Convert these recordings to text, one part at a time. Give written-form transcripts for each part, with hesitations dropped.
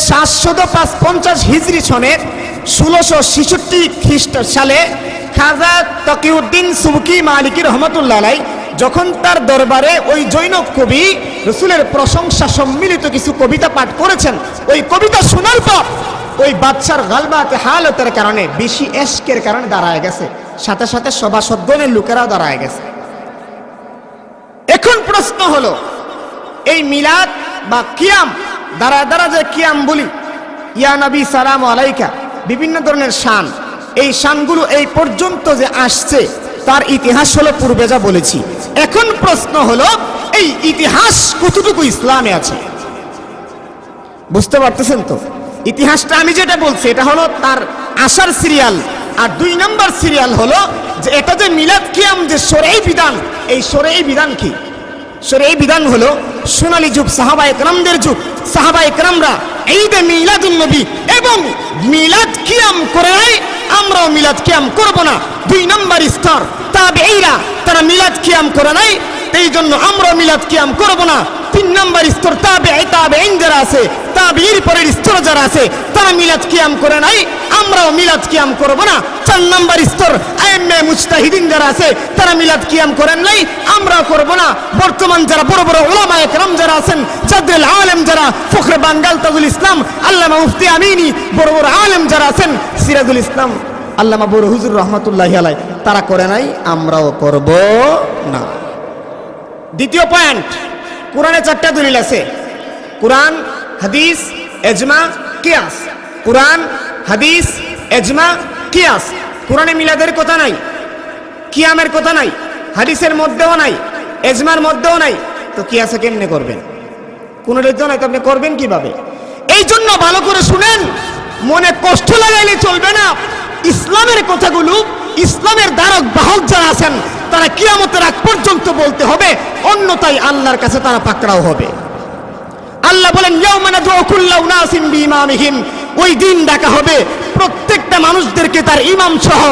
755 হিজরি সনের 1666 খ্রিস্ট সালে খাজা তকিউদ্দিন সুবকি মালিকি রহমতুল্লাহ আলাইহি যখন তার দরবারে ওই জৈন কবি রসুলের প্রশংসা সম্মিলিত কিছু কবিতা পাঠ করেছেন, ওই কবিতা শোনার পর ওই বাদশার গালবাতে হালতের কারণে, বেশি এশকের কারণে দাঁড়ায় গেছে, সাথে সাথে সভাসদগণের লোকেরাও দাঁড়ায় গেছে। এখন প্রশ্ন হলো, এই মিলাদ বা কিয়াম, দাঁড়ায় দাঁড়া যে কিয়াম বলি, ইয়া নবী সালাম আলাইকা, বিভিন্ন ধরনের শান, এই শানগুলো এই পর্যন্ত যে আসছে তার ইতিহাস হলো পূর্বে যা বলেছি। এখন প্রশ্ন হলো, এই ইতিহাস কতটুকু ইসলামে আছে? বুঝতে পারতেছেন তো? ইতিহাসটা আমি যেটা বলছি এটা হলো তার আসার সিরিয়াল, আর 2 নম্বর সিরিয়াল হলো যে এটা যে মিলাদ কিয়াম যে শরঈ বিধান, এই শরঈ বিধান কি? শরঈ বিধান হলো সোনালী যুগ, সাহাবায়ে কেরামদের যুগ, সাহাবায়ে কেরামরা ঈদে মিলাদুন নবী এবং মিলাদ কিয়াম করে নাই, আমরাও মিলাদ কিয়াম করব না। 2 নম্বর স্তর তাবেঈরা, তারা মিলাদ কিয়াম করে নাই, এই জন্য আমরা মিলাদ কিয়াম করব না। 3 নম্বর স্তর তাবেঈন যারা আছে, তাবেঈর পরের স্তর যারা আছে, তারা মিলাদ কিয়াম করে নাই, আমরাও মিলাদ কিয়াম করব না। 4 নম্বর স্তর আইম্মে মুজতাহিদিন যারা আছে, তারা মিলাদ কিয়াম করেন নাই, আমরাও করব না। বর্তমান যারা বড় বড় উলামায়ে কেরাম যারা আছেন, জাদুল আলেম যারা, ফখরে বাঙ্গাল তাজুল ইসলাম, আল্লামা মুফতি আমিনী, বড় বড় আলেম যারা আছেন, সিরাজুল ইসলাম, আল্লামা বড় হুজুর রহমাতুল্লাহি আলাইহি, তারা করে নাই, আমরাও করব না। দ্বিতীয় পয়েন্ট, কোরআনে 4টা দলিল আছে, কোরআন, হাদিস, ইজমা, কিয়াস। কোরআন, হাদিস, ইজমা, কিয়াস। কোরআনে মিলাদের কথা নাই, কিয়ামের কথা নাই, হাদিসের মধ্যেও নাই, ইজমার মধ্যেও নাই, তো কিয়াসে কেমনে করবেন? কোনটাই তো নাই, তো আপনি করবেন কিভাবে? এই জন্য ভালো করে শুনেন, মনে কষ্ট লাগাইলে চলবে না। ইসলামের কথাগুলো, ইসলামের ধারক বাহক যারা আছেন, তারা কিয়ামতের আগ পর্যন্ত বলতে হবে, অন্যথায় আল্লাহর কাছে তারা পাকড়াও হবে। আল্লাহ বলেন, ইয়াউমা নাদউ কুল্লা উনাসিন বিইমামিহিম, ওই দিন ডাকা হবে প্রত্যেকটা মানুষদেরকে তার ইমাম সহ।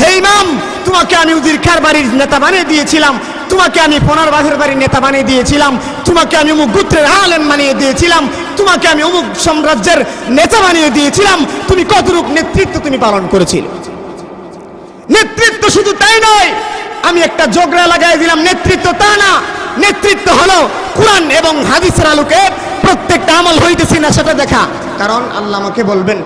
হে ইমাম, তোমাকে আমি উজির খার বাড়ির নেতা বানিয়ে দিয়েছিলাম, তোমাকে আমি ফোনার বাঘের বাড়ির নেতা বানিয়ে দিয়েছিলাম, তোমাকে আমি অমুক গোত্রের আলেম বানিয়ে দিয়েছিলাম, তোমাকে আমি অমুক সাম্রাজ্যের নেতা বানিয়ে দিয়েছিলাম, তুমি কতটুকু নেতৃত্ব তুমি পালন করেছিলে? নেতৃত্ব শুধু তাই নয়, আমি একটা জগড়া লাগাই দিলাম নেতৃত্ব, তা না। নেতৃত্ব হলো কোরআন এবং হাদিসের আলোকে প্রত্যেকটা আমল হইতেছি না সেটা দেখা। কারণ আল্লাহ আমাকে বলবেন,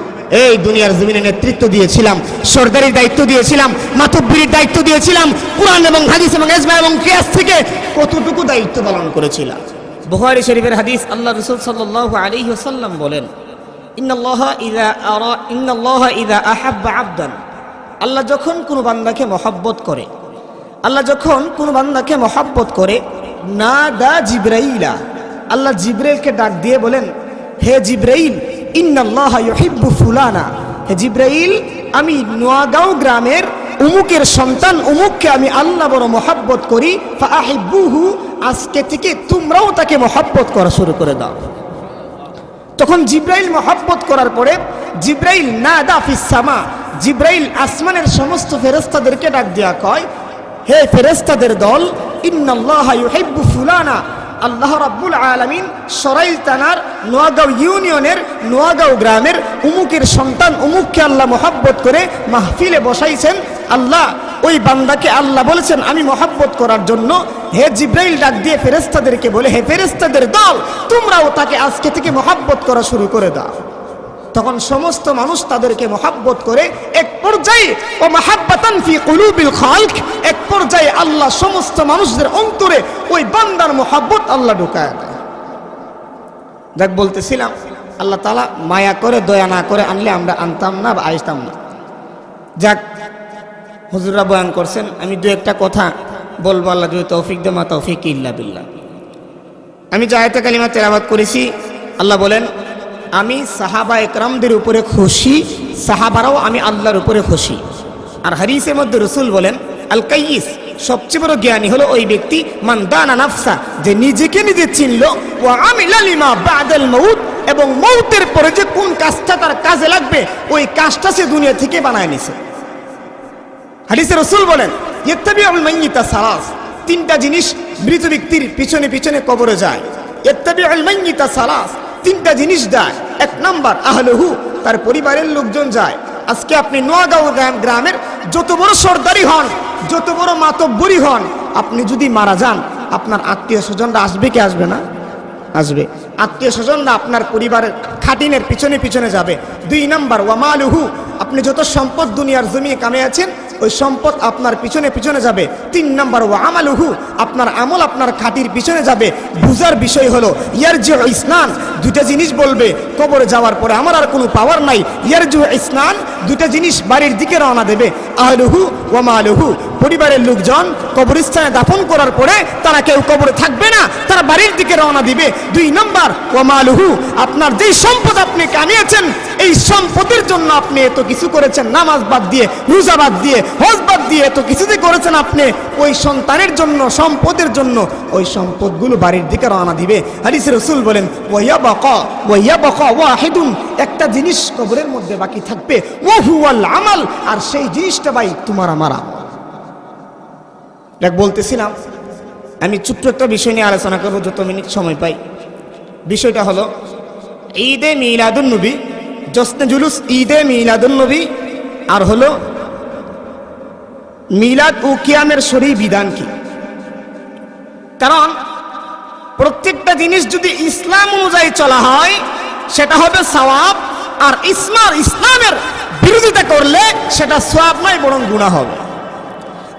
এই দুনিয়ার জমিনে নেতৃত্ব দিয়েছিলাম, সরদারির দায়িত্ব দিয়েছিলাম, মাতব্বরির দায়িত্ব দিয়েছিলাম, কোরআন এবং হাদিস এবং ইজমা এবং কিয়াস থেকে কতটুকু দায়িত্ব পালন করেছিলাম? বুখারী শরীফের হাদিস, আল্লাহ রাসূল সাল্লাল্লাহু আলাইহি ওয়াসাল্লাম বলেন, ইন্নাল্লাহা ইযা আহাব্বা আবদান, আল্লাহ যখন কোনো বান্দাকে মহব্বত করে, আল্লাহ যখন কোনো বান্দাকে মহব্বত করে, নাদা জিবরাইলা, আল্লাহ জিবরাইলকে ডাক দিয়ে বলেন, হে জিবরাইল, ইন্নাল্লাহা ইউহিব্বু ফুলানা, হে জিবরাইল, আমি নোয়াগাঁও গ্রামের উমুকের সন্তান উমুককে আমি আল্লাহ বড় মহব্বত করি, ফাআহিব্বুহু, আজকে থেকে তোমরাও তাকে মহব্বত করা শুরু করে দাও। তখন জিবরাইল মহব্বত করার পরে জিবরাইল নাদা ফিস সামা, জিবরাইল আসমানের সমস্ত ফেরেশতাদেরকে ডাক দিয়া কয়, হে ফেরেশতাদের দল, ইন্নাল্লাহা ইউহিব্বু ফুলানা, আল্লাহ রাব্বুল আলামিন সরাইল থানার নোয়াগাঁও ইউনিয়নের নোয়াগাঁও গ্রামের উমুকের সন্তান উমুককে আল্লাহ মহব্বত করে মাহফিলে বসাইছেন। আল্লাহ ওই বান্দাকে আল্লাহ বলেছেন আমি মহব্বত করার জন্য। হে জিবরাইল ডাক দিয়ে ফেরেশতাদেরকে বলে, হে ফেরেশতাদের দল, তোমরাও তাকে আজকে থেকে মহব্বত করা শুরু করে দাও। তখন সমস্ত মানুষ তাদেরকে মহব্বত করে, এক পর্যায়ে ও মাহাব্বাতান ফি কুলুবিল খালক, এক পর্যায়ে আল্লাহ সমস্ত মানুষদের অন্তরে ওই বান্দার মহব্বত আল্লাহ ঢুকায় দেয়। যাক বলতেছিলাম, আল্লাহ তাআলা মায়া করে দয়া না করে আনলে আমরা আনতাম না বা আসতাম না। যাক, হুজুররা বয়ান করছেন, আমি দু একটা কথা বলবো, আল্লাহ যদি তৌফিক দেয়, মা তৌফিক ইল্লা বিল্লাহ। আমি যে আয়াতে কালিমা তেলাওয়াত করেছি, আল্লাহ বলেন, আমি সাহাবা একরামদের উপরে খুশি, সাহাবারাও আমি আল্লাহর উপরে খুশি। আর হাদিসের মধ্যে রাসূল বলেন, আল কাইয়িস, সবচেয়ে বড় জ্ঞানী হলো ওই ব্যক্তি, মান দানা নাফসা, যে নিজেকে নিজে চিনল, ওয়া আমিলা লিমা বাদাল মাউত, এবং মৌতের পরে যে কোন কাজটা তার কাজে লাগবে ওই কাজটা সে দুনিয়া থেকে বানায় নিছে। হাদিসে রাসূল বলেন, ইত্তাবিউল মাইয়িতা সালাস, 3টা জিনিস মৃত ব্যক্তির পিছনে পিছনে কবরে যায়। ইত্তাবিউল মাইয়িতা সালাস, 3টা জিনিস যায়। এক নাম্বার আহলুহু, তার পরিবারের লোকজন যায়। আজকে আপনি নোয়াগাঁও গ্রামের যত বড় সর্দারি হন, যত বড় মাতব্বরি হন, আপনি যদি মারা যান, আপনার আত্মীয় স্বজনরা আসবে কি আসবে না? আসবে। আত্মীয় স্বজনরা আপনার পরিবারের খাটিনের পিছনে পিছনে যাবে। 2 নাম্বার ওয়ামালুহু, আপনি যত সম্পদ দুনিয়ার জমিয়ে কামিয়েছেন ওই সম্পদ আপনার পিছনে পিছনে যাবে। 3 নাম্বার ওয়ামালুহু, আপনার আমল আপনার খাটির পিছনে যাবে। বুঝার বিষয় হলো ইয়ারজিউ ইসনান, দুইটা জিনিস বলবে কবরে যাওয়ার পরে আমার আর কোনো পাওয়ার নাই। ইয়ারজিউ ইসনান, দুইটা জিনিস বাড়ির দিকে রওনা দেবে। আহলুহু ওয়ামালুহু, পরিবারের লোকজন কবরস্থানে দাফন করার পরে তারা কেউ কবরে থাকবে না, তারা বাড়ির দিকে রওনা দিবে। 2 নাম্বার ওয়ামালুহু, আপনার যেই সম্পদ আপনি কামিয়েছেন এই সম্পদের জন্য আপনি এত কিছু করেছেন, নামাজ বাদ দিয়ে, রোজা বাদ দিয়ে, হজ বাদ দিয়ে এত কিছুই করেছেন আপনি, ওই সন্তানের জন্য, সম্পদের জন্য ওই সম্পদগুলো বাড়ির দিকে রওনা দিবে। হাদিসে রাসূল বলেন ওয়াইয়াবাকা ওয়াহিদুন, একটা জিনিস কবরের মধ্যে বাকি থাকবে, ওয়া হুয়াল আমাল, আর সেই জিনিসটা ভাই তোমার আমার। দেখ বলতেছিলাম আমি ছোট্ট একটা বিষয় নিয়ে আলোচনা করবো যত মিনিট সময় পাই। বিষয়টা হলো ঈদে মিলাদুন নবী, জশ্নে জুলুস ঈদে মিলাদুন নবী, আর হলো মিলাদ ও কিয়ামের শরঈ বিধান কি। কারণ প্রত্যেকটা জিনিস যদি ইসলাম অনুযায়ী চলা হয় সেটা হবে সওয়াব, আর ইসলামের বিরোধিতা করলে সেটা সওয়াব নয় বরং গুনাহ হবে।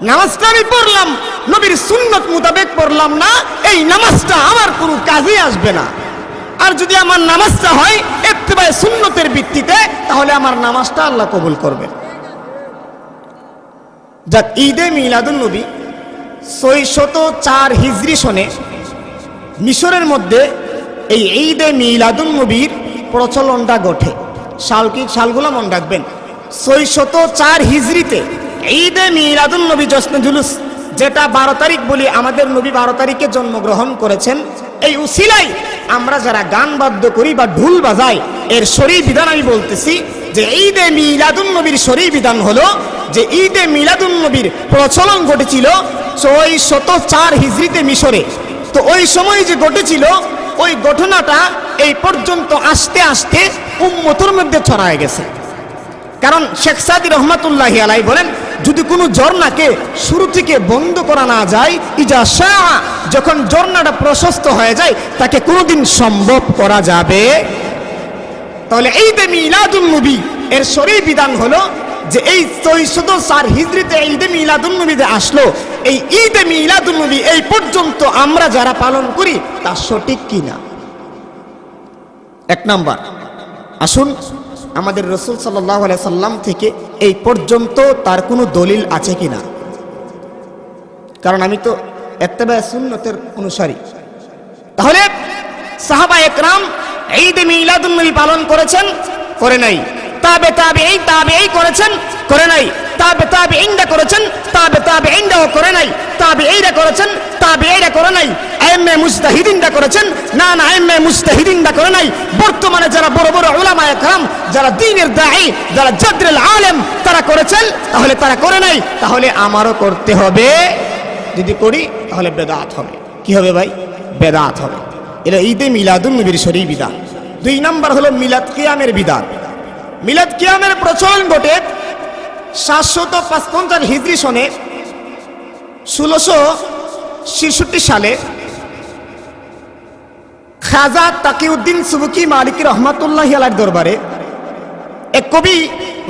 নামাজটা আমি পড়লাম, নবীর সুন্নত মোতাবেক পড়লাম না, এই নামাজটা আমার কোনো কাজে আসবে না। আর যদি আমার নামাজটা হয় ইত্তেবায়ে সুন্নতের ভিত্তিতে, তাহলে আমার নামাজটা আল্লাহ কবুল করবে। যাক, ঈদে মিলাদুন নবী 604 হিজরি সনে মিশরের মধ্যে এই ঈদে মিলাদুন নবীর প্রচলনটা ঘটে। সালগুলো মনে রাখবেন। 604 হিজরিতে ঈদে মিলাদুন নবী জশ্নে জুলুস, যেটা 12 তারিখ বলি, আমাদের নবী 12 তারিখে জন্মগ্রহণ করেছেন। এই উসিলাই আমরা যারা গান বাদ্য করি বা ঢোল বাজাই, এর শরঈ বিধান আমি বলতেছি যে ঈদে মিলাদুন নবীর শরঈ বিধান হলো যে ঈদে মিলাদুন নবীর প্রচলন ঘটেছিল 604 হিজরিতে মিশরে। তো ওই সময় যে ঘটেছিল ওই ঘটনাটা এই পর্যন্ত আস্তে আস্তে উম্মতের মধ্যে ছড়ায় গেছে। কারণ শেখ সাদি রহমাতুল্লাহি আলাইহি বলেন, যদি কোনো ঝর্ণাকে শুরু থেকে বন্ধ করা না যায়, ইজা শাআ, যখন ঝর্ণাটা প্রশস্ত হয়ে যায় তাকে কোনোদিন সম্ভব করা যাবে। তাহলে ঈদে মিলাদুন নবী এর শরঈ বিধান হলো যে এই 604 হিজরিতে ঈদে মিলাদুন নবীতে আসলো। এই ঈদে মিলাদুন নবী এই পর্যন্ত আমরা যারা পালন করি তা সঠিক কিনা। 1 নাম্বার, আসুন আমাদের রাসূল সাল্লাল্লাহু আলাইহি সাল্লাম থেকে এই পর্যন্ত তার কোনো দলিল আছে কিনা। কারণ আমি তো ইত্তেবায়ে সুন্নতের অনুসারী। তাহলে সাহাবায়ে একরাম ঈদে মিলাদুন নবী পালন করেছেন, করে নাই? তাবেঈ করেছেন, করে নাই? তাবেঈনরা করেছেন, তাবেঈনরাও করে নাই? তাবেঈরা করেছেন, তাবেঈরা করে নাই? আইম্মে মুজতাহিদিনরা করেছেন, না আইম্মে মুজতাহিদিনরা করে নাই? বর্তমানে যারা বড় বড় উলামায়ে কেরাম, যারা দ্বীনের দাঈ, যারা জাদরুল আলেম, তারা করেছেন, তাহলে তারা করে নাই? তাহলে আমারও করতে হবে। যদি করি তাহলে বেদাত হবে। কি হবে ভাই? বেদাত হবে। এটা ঈদে মিলাদুন নবীর শরঈ বিধান। 2 নাম্বার হলো মিলাদ কিয়ামের বিধান। মিলাদ কিয়ামের প্রচলন ঘটে 755 হিজরি সনে 1666 সালে খাজা তাকিউদ্দিন সুবকি মালিকি রহমাতুল্লাহি আলাইহির দরবারে এক কবি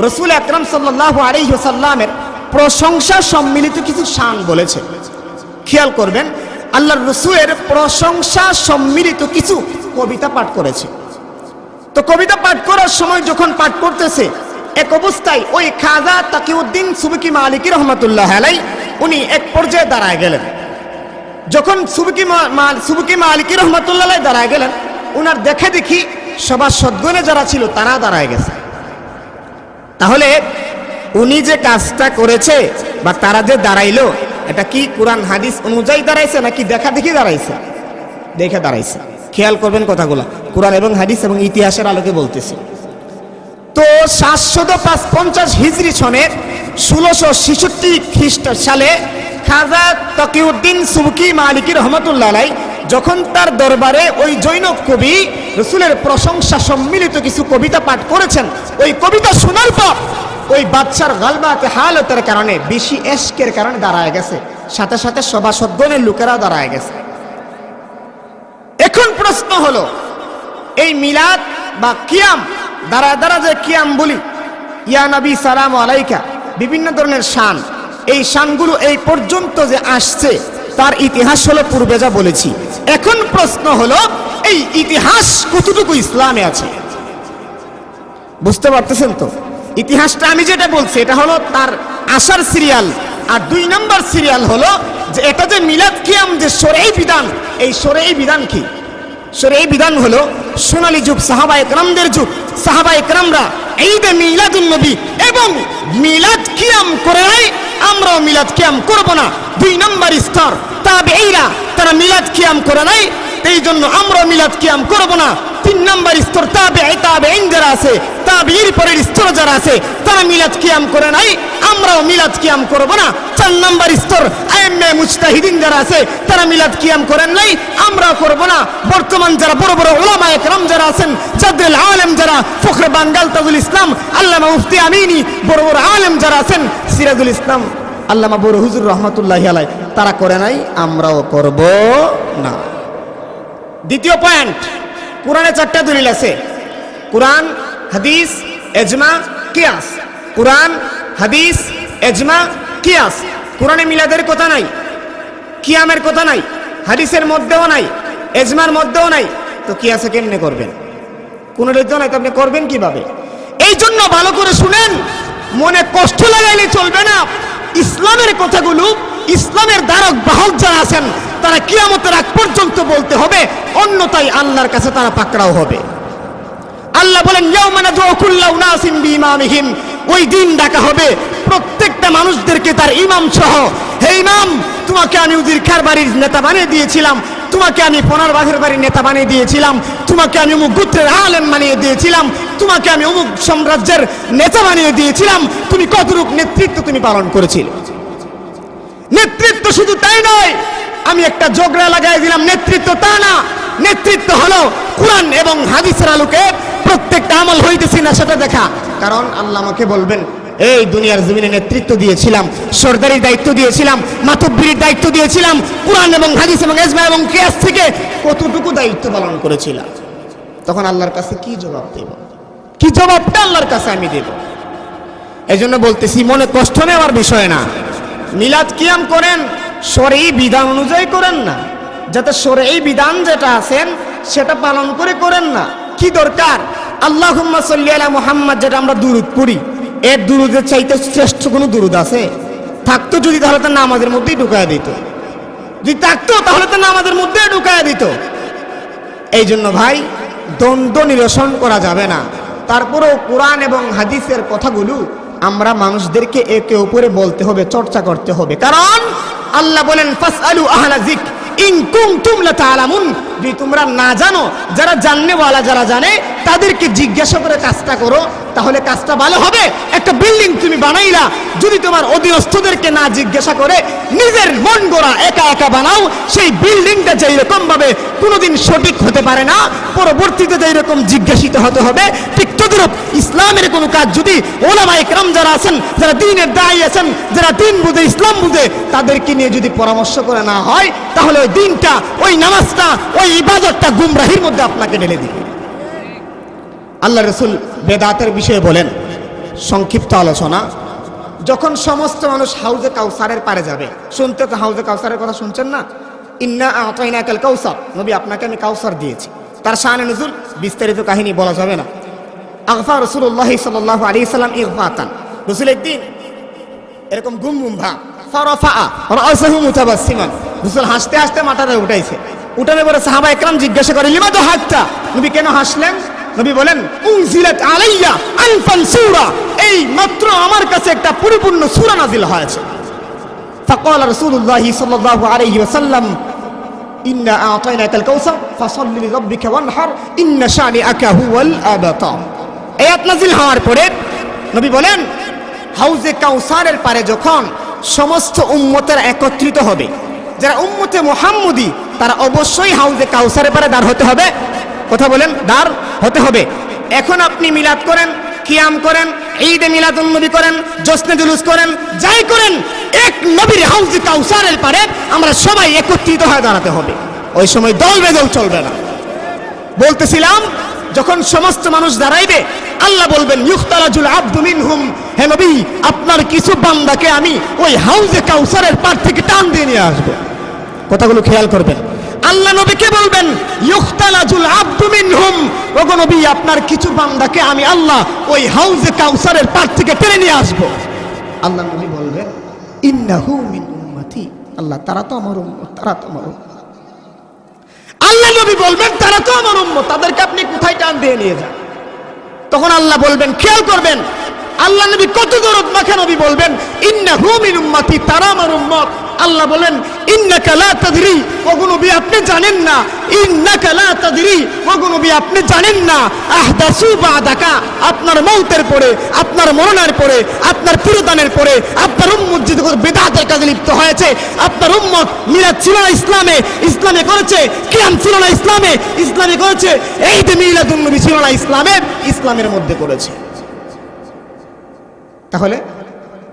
রাসূল আকরাম সাল্লাল্লাহু আলাইহি ওয়াসাল্লামের প্রশংসা সম্মিলিত কিছু শান বলেছে। খেয়াল করবেন, আল্লাহর রাসূলের প্রশংসা সম্মিলিত কিছু কবিতা পাঠ করেছে। তো কবিতা পাঠ করার সময় যখন পাঠ করতেছে, এক অবস্থায় ওই খাজা তাকিউদ্দিন সুবকি মালিকি রহমাতুল্লাহ আলাইহি উনি এক পর্যায়ে দাঁড়ায় গেলেন। যখন সুবকি মালিকি রহমাতুল্লাহ আলাইহি দাঁড়ায় গেলেন, উনার দেখি সবার সদ্গণে যারা ছিল তারা দাঁড়ায় গেছে। তাহলে উনি যে কাজটা করেছে বা তারা যে দাঁড়াইলো, এটা কি কোরআন হাদিস অনুযায়ী দাঁড়াইছে নাকি দেখি দাঁড়াইছে? দেখে দাঁড়াইছে। খেয়াল করবেন কথাগুলো, কোরআন এবং হাদিস এবং ইতিহাসের আলোকে বলতেছি। তো 755 হিজরি সনের 1666 সালে খাজা তাকিউদ্দিন সুবকি মালিকি রহমাতুল্লাহ আলাইহি যখন তার দরবারে ওই জৈনব কবি রসুলের প্রশংসা সম্মিলিত কিছু কবিতা পাঠ করেছেন। ওই কবিতা শোনার পর ওই বাচ্চার গালবাতে হালতের কারণে, বেশি এশকের কারণে দাঁড়ায় গেছে, সাথে সাথে সভাসদ্গণের লোকেরাও দাঁড়ায় গেছে। এখন প্রশ্ন হলো, এই মিলাদ বা কিয়াম, দাঁড়া দাঁড়া যে কিয়াম বলি, ইয়া নবী সালাম আলাইকা, বিভিন্ন ধরনের শান, এই শানগুলো এই পর্যন্ত যে আসছে তার ইতিহাস হলো পূর্বে যা বলেছি। এখন প্রশ্ন হলো, এই ইতিহাস কতটুকু ইসলামে আছে? বুঝতে পারতেছেন তো? ইতিহাসটা আমি যেটা বলছি এটা হলো তার আসার সিরিয়াল, আর 2 নম্বর সিরিয়াল হলো যে এটা যে মিলাদ কিয়াম যে শরঈ বিধান, এই শরঈ বিধান কি? শরঈ বিধান হলো সোনালী যুগ, সাহাবায়ে কেরামদের যুগ। সাহাবায়ে কেরামরা ঈদে মিলাদুন নবী এবং মিলাদ কিয়াম করে নাই, আমরাও মিলাদ কিয়াম করব না। 2 নম্বর স্তর তাবেঈরা, তারা মিলাদ কিয়াম করে নাই, এই জন্য আমরাও মিলাদ কিয়াম করব না। 3 নম্বর স্তর তাবেঈন যারা আছে, তাবেঈর পরের স্তর যারা আছে, তারা মিলাদ কিয়াম করে নাই, আমরাও মিলাদ কিয়াম করব না। 4 নম্বর স্তর আইম্মে মুজতাহিদিন যারা আছে, তারা মিলাদ কিয়াম করেন নাই, আমরাও করব না। বর্তমান যারা বড় বড় উলামায়ে কেরাম যারা আছেন, জাদরুল আলেম যারা, ফখরে বাঙ্গাল তাজুল ইসলাম, আল্লামা মুফতি আমিনী, বড় বড় আলেম যারা আছেন, সিরাজুল ইসলাম, আল্লামা বড় হুজুর রহমাতুল্লাহি আলাইহি, তারা করে নাই, আমরাও করব না। দ্বিতীয় পয়েন্ট, কোরআনে 4টা দলিল আছে, কোরআন, হাদিস, ইজমা, কিয়াস। কোরআন, হাদিস, ইজমা, কিয়াস। কোরআনে মিলাদের কথা নাই, কিয়ামের কথা নাই, হাদিসের মধ্যেও নাই, ইজমার মধ্যেও নাই, তো কিয়াসে কেমনে করবেন? কোনো রেজ্য নাই, তো আপনি করবেন কিভাবে? এই জন্য ভালো করে শুনেন, মনে কষ্ট লাগাইলে চলবে না। ইসলামের কথাগুলো, ইসলামের ধারক বাহক যারা আছেন, তারা কিয়ামতের আগ পর্যন্ত বলতে হবে, অন্যথায় আল্লাহর কাছে তারা পাকড়াও হবে। আল্লাহ বলেন, ইয়াউমা নাদউ কুল্লা উনাসিন বিইমামিহিম, ওই দিন ডাকা হবে প্রত্যেকটা মানুষদেরকে তার ইমাম সহ। হে ইমাম, তোমাকে আমি উজির খার বাড়ির নেতা বানিয়ে দিয়েছিলাম, তোমাকে আমি পনার বাঘের বাড়ির নেতা বানিয়ে দিয়েছিলাম, তোমাকে আমি অমুক গোত্রের আলেম বানিয়ে দিয়েছিলাম, তোমাকে আমি অমুক সাম্রাজ্যের নেতা বানিয়ে দিয়েছিলাম, তুমি কতটুকু নেতৃত্ব তুমি পালন করেছিলে? নেতৃত্ব শুধু তাই নয়, আমি একটা জোগড়া লাগাই দিলাম নেতৃত্ব, তা না। নেতৃত্ব হলো কোরআন এবং হাদিসের আলোকে প্রত্যেকটা আমল হইতেছি না সেটা দেখা। কারণ আল্লাহ আমাকে বলবেন, এই দুনিয়ার জমিনে নেতৃত্ব দিয়েছিলাম, সরদারির দায়িত্ব দিয়েছিলাম, মাতব্বরির দায়িত্ব দিয়েছিলাম, কোরআন এবং হাদিস এবং ইজমা এবং কিয়াস থেকে কতটুকু দায়িত্ব পালন করেছিলাম? তখন আল্লাহর কাছে কি জবাব দেব? কি জবাবটা আল্লাহর কাছে আমি দেব? এই জন্য বলতেছি, মনে কষ্ট নেওয়ার বিষয় না। মিলাদ কিয়াম করেন, শরঈ বিধান অনুযায়ী করেন না, যাতে শরঈ বিধান যেটা আছেন সেটা পালন করে করেন না। কি দরকার? আল্লাহুম্মা সাল্লি আলা মুহাম্মদ, যেটা আমরা দুরূদ পড়ি, এর দুরূদের চাইতে শ্রেষ্ঠ কোনো দুরূদ আছে? থাকতো যদি, তাহলে তো নামাজের মধ্যেই ঢুকায় দিত। যদি থাকতো তাহলে তো নামাজের মধ্যেই ঢুকায় দিত। এই জন্য ভাই, দ্বন্দ্ব নিরসন করা যাবে না। তারপরেও কোরআন এবং হাদিসের কথাগুলো আমরা মানুষদেরকে একে উপরে বলতে হবে, চর্চা করতে হবে। কারণ আল্লাহ বলেন, ফাসআলু আহলা যিকর ইন কুনতুম লা তা'লামুন, যদি তোমরা না জানো, যারা জাননেওয়ালা যারা জানে তাদেরকে জিজ্ঞাসা করে কাজটা করো, তাহলে কাজটা ভালো হবে। একটা বিল্ডিং তুমি বানাইলা, যদি তোমার অধীনস্থদেরকে না জিজ্ঞাসা করে নিজের মন গড়া একা একা বানাও, সেই বিল্ডিংটা যেই রকম ভাবে কোনোদিন সঠিক হতে পারে না, পরবর্তীতে যেই রকম জিজ্ঞাসিত হতে হবে, ঠিক তদ্রূপ ইসলামের কোনো কাজ যদি ওলামায়ে কেরাম যারা আছেন, যারা দ্বীনের দায়ী আছেন, যারা দ্বীন বুঝে, ইসলাম বুঝে, তাদেরকে নিয়ে যদি পরামর্শ করে না হয়, তাহলে ওই দিনটা, ওই নামাজটা, ওই ইবাদতটা গুমরাহির মধ্যে আপনাকে ঢেলে দিবে। আল্লাহ রাসূল বেদাতের বিষয়ে বলেন, সংক্ষিপ্ত আলোচনা, যখন সমস্ত মানুষ হাউজে কাউসারের পারে যাবে, শুনতে তো হাউজে কাউসারের কথা শুনছেন না? ইন্না আ'তাইনাকাল কাউসার, নবী আপনাকে আমি কাউসার দিয়েছি। তার শানে নুজুল বিস্তারিত কাহিনী বলা যাবে না। আগফা রাসূলুল্লাহ সাল্লাল্লাহু আলাইহি সাল্লাম ইগফাতান, রাসূল একদিন এরকম গুম গুম ভাব, ফারাফা রাসাহু মুতাবাসসিমান, রাসূল হাসতে হাসতে মাথাটা উঠাইছে। উঠানোর পরে সাহাবায়ে কেরাম জিজ্ঞাসা করে, লিমা দাহাকতা, নবী কেন হাসলেন? নবী বলেন, উনজিলাত আলাইয়া আনফান সূরা, এই মাত্র আমার কাছে একটা পরিপূর্ণ সূরা নাযিল হয়েছে। ফাকাল রাসূলুল্লাহ সাল্লাল্লাহু আলাইহি ওয়াসাল্লাম, ইন্না আ'তাইনাকাল কাউসার ফাসাল্লি লিরাব্বিকা ওয়ানহার ইন্না শানিআকা হুয়াল আবতার। আয়াত নাযিল হওয়ার পরে নবী বলেন, হাউজে কাউসারের পারে যখন সমস্ত উম্মতের একত্রিত হবে, যারা উম্মতে মুহাম্মদী, তারা অবশ্যই হাউজে কাউসারের পারে দাঁড় হতে হবে। কথা বলেন, দাঁড় হতে হবে। এখন আপনি মিলাদ করেন, কিয়াম করেন, ঈদে মিলাদুন নবী করেন, জশ্নে জুলুস করেন, যাই করেন, এক নবীর হাউজে কাউসারের পারে আমরা সবাই একত্রিত হয়ে দাঁড়াতে হবে। ওই সময় দল বেদল চলবে না। বলতেছিলাম, যখন সমস্ত মানুষ দাঁড়াইবে, আল্লাহ বলবেন ইউখতালাজুল আবদু মিনহুম, হে নবী আপনার কিছু বান্দাকে আমি ওই হাউজে কাউসারের পার থেকে টান দিয়ে নিয়ে আসবো। কথাগুলো খেয়াল করবেন। আল্লাহ নবীকে বলবেন ইউখতালাজুল আবদু মিনহুম, ওগো নবী আপনার কিছু বান্দাকে আমি আল্লাহ ওই হাউজে কাউসারের পার থেকে টেনে নিয়ে আসবো। আল্লাহ নবী বলবেন ইন্নাহু মিন উম্মতি, আল্লাহ তারা তো আমার উম্মত, তারা তো আমার উম্মত। আল্লাহ নবী বলবেন তারা তো আমার উম্মত, তাদেরকে আপনি কোথায় টান দিয়ে নিয়ে যান? তখন আল্লাহ বলবেন, খেয়াল করবেন, আল্লাহ নবী কত দরদ মাখা নবী বলবেন ইন্নাহু মিন উম্মতি, তারা আমার উম্মত। আল্লাহ বলেন ইন্নাকা লা তাদরি, ওগো নবী আপনি জানেন না, ইন্নাকা লা তাদরি, ওগো নবী আপনি জানেন না, আহদাসু বাদাকা, আপনার মওতের পরে, আপনার মরণের পরে, আপনার তিরোধানের পরে আপনার উম্মত যে বিদআতের কাজে লিপ্ত হয়েছে, আপনার উম্মত মিলাদ ছিল না ইসলামে, ইসলামে করেছে, কিয়াম ছিল না ইসলামে, ইসলামে করেছে, ঈদে মিলাদুন নবী ছিল না ইসলামে, ইসলামের মধ্যে করেছে। তাহলে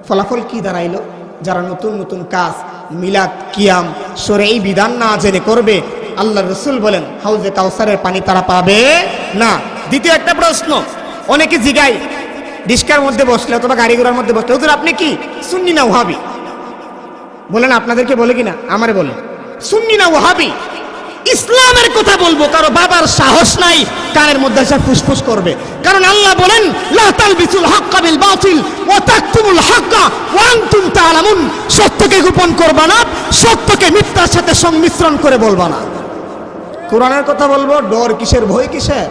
ফলাফল কি দাঁড়াইলো? যারা নতুন নতুন কাজ মিলাদ কিয়াম শরঈ বিধান না জেনে করবে, আল্লাহ রসুল বলেন হাউজে কাউসারের পানি তারা পাবে না। দ্বিতীয় একটা প্রশ্ন অনেকে জিগায় রিস্কার মধ্যে বসলে অথবা গাড়ি ঘোড়ার মধ্যে বসলে, হুজুর আপনি কি সুন্নি না ওয়াহাবি? বলেন, আপনাদেরকে বলে কিনা আমারে বলে, সুন্নি না ওয়াহাবি? ইসলামের কথা বলবো, কারো বাবার সাহস নাই কানের মধ্যে এসে ফুসফুস করবে। কারণ আল্লাহ বলেন লা তালবিসুল হাক্কা বিল বাতিল ওয়া তাকতুমুল হাক্কা ওয়া আনতুম তাআলামুন, সত্যকে গোপন করবা না, সত্যকে মিথ্যার সাথে সংমিশ্রণ করে বলবা না। কোরআনের কথা বলবো, ডর কিসের, ভয় কিসের?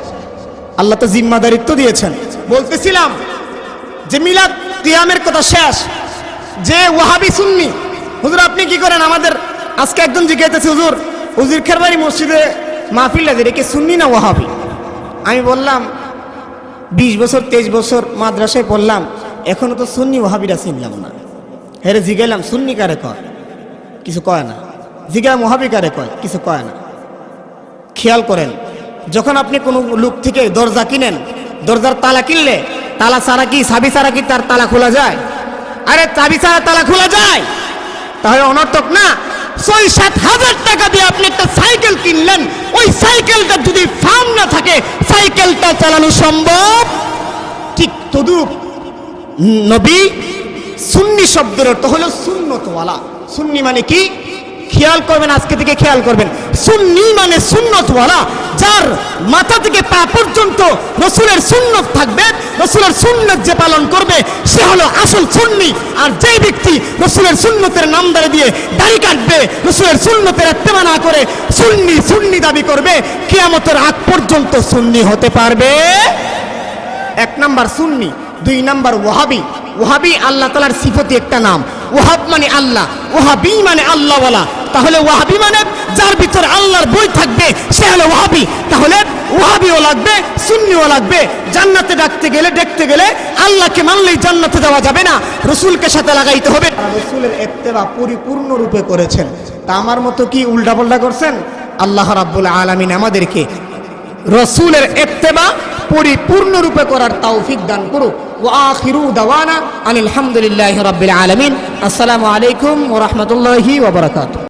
আল্লাহ তো জিম্মাদারিত্ব দিয়েছেন। বলতেছিলাম যে মিলাদ কিয়ামের কথা শেষ, যে ওয়াহাবি সুন্নি, হুজুর আপনি কি করেন? আমাদের আজকে একজন জিজ্ঞাসা, হুজুর হুজুর খেরবাড়ি মসজিদে মাহফিল লাগে, রেখে সুন্নি না ওয়াহাবি? আমি বললাম 20 বছর 23 বছর মাদ্রাসায় পড়লাম, এখনো তো সুন্নি ওয়াহাবিরা চিনলাম না। হেরে জিগাইলাম সুন্নি কারে কয়, কিছু কয় না। জিগাইলাম ওয়াহাবি কারে কয়, কিছু কয় না। খেয়াল করেন, যখন আপনি কোনো লোক থেকে দরজা কিনেন, দরজার তালা কিনলে তালা ছাড়া কি, চাবি ছাড়া কি তার তালা খোলা যায়? আরে চাবি ছাড়া তালা খোলা যায়? তাহলে অনর্থক না? 6-7 হাজার টাকা দিয়ে আপনি একটা সাইকেল কিনলেন, ওই সাইকেলটা যদি ফার্ম না থাকে সাইকেলটা চালানো সম্ভব? ঠিক তদ্রুপ নবী সুন্নি শব্দের অর্থ হলো সুন্নতওয়ালা। সুন্নি মানে কি? খেয়াল করবেন, আজকে থেকে খেয়াল করবেন, সুন্নি মানে সুন্নতওয়ালা, যার মাথা থেকে পা পর্যন্ত রসুলের সুন্নত থাকবে, রসুলের সুন্নত যে পালন করবে সে হলো আসল সুন্নি। আর যে ব্যক্তি রসুলের সুন্নতের নামদারি দিয়ে দাড়ি কাটবে, রসুলের সুন্নতের ইত্তেবা না করে সুন্নি সুন্নি দাবি করবে, কিয়ামতের আগ পর্যন্ত সুন্নি হতে পারবে? 1 নাম্বার সুন্নি। 2 নাম্বার ওয়াহাবি। ওয়াহাবি আল্লাহ তাআলার সিফতি একটা নাম, ওয়াহাব মানে আল্লাহ, ওয়াহাবি মানে আল্লাহওয়ালা। তাহলে ওয়াহাবি মানে যার ভিতরে আল্লাহর বই থাকবে সে হলো ওয়াহাবি। তাহলে ওয়াহাবিও লাগবে, সুন্নিও লাগবে। জান্নাতে দেখতে গেলে আল্লাহকে মানলেই জান্নাতে যাওয়া যাবে না, রসুলকে সাথে লাগাইতে হবে। রসুলের ইত্তেবা পরিপূর্ণ রূপে করেছেন, তা আমার মতো কি উল্টাপাল্টা করছেন? আল্লাহ রাব্বুল আলামিন আমাদেরকে রসুলের ইত্তেবা পরিপূর্ণ রূপে করার তৌফিক দান করুক। ওয়া আখিরু দাওয়ানা আনিল হামদুলিল্লাহি রাব্বিল আলামিন। আসসালামু আলাইকুম ওয়া রাহমাতুল্লাহি ওয়া বারাকাতুহু।